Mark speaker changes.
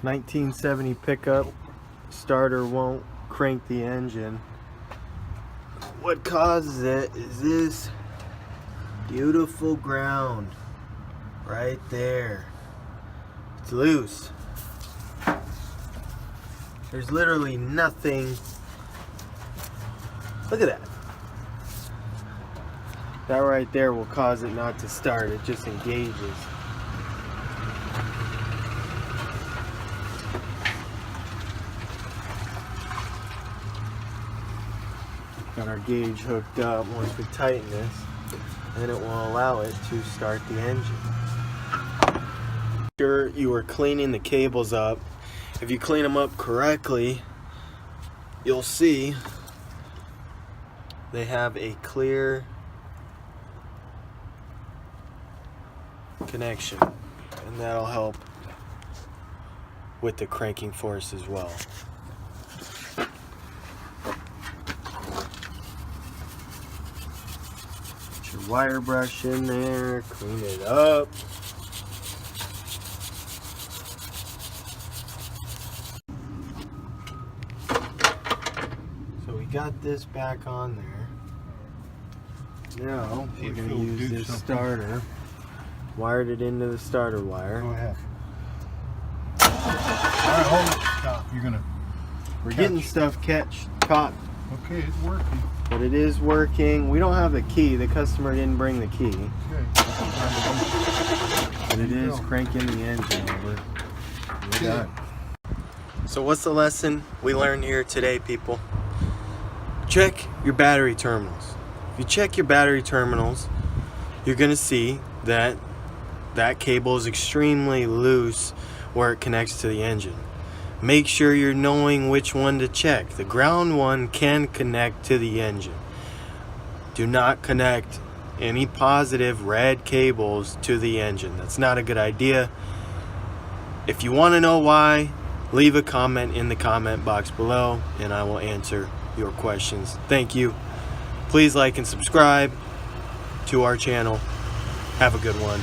Speaker 1: 1970 pickup starter won't crank the engine. What causes it is this beautiful ground right there. It's loose. There's literally nothing. Look at that. That right there will cause it not to start. It just engages. Got our gauge hooked up. Once we tighten this, then it will allow it to start the engine. Sure, you are cleaning the cables up. If you clean them up correctly, you'll see they have a clear connection, and that'll help with the cranking force as well. Put your wire brush in there, clean it up. So we got this back on there. Now we're going to use this starter. Wired it into the starter wire.
Speaker 2: Go ahead. Alright, hold it. Stop.
Speaker 1: We're getting stuff caught.
Speaker 2: Okay, it's working.
Speaker 1: But it is working. We don't have the key. The customer didn't bring the key.
Speaker 2: Okay.
Speaker 1: But it is cranking the engine over. We're done. So what's the lesson we learned here today, people? Check your battery terminals. If you check your battery terminals, you're going to see that that cable is extremely loose where it connects to the engine. Make sure you're knowing which one to check. The ground one can connect to the engine. Do not connect any positive red cables to the engine. That's not a good idea. If you want to know why, leave a comment in the comment box below and I will answer your questions. Thank you. Please like and subscribe to our channel. Have a good one.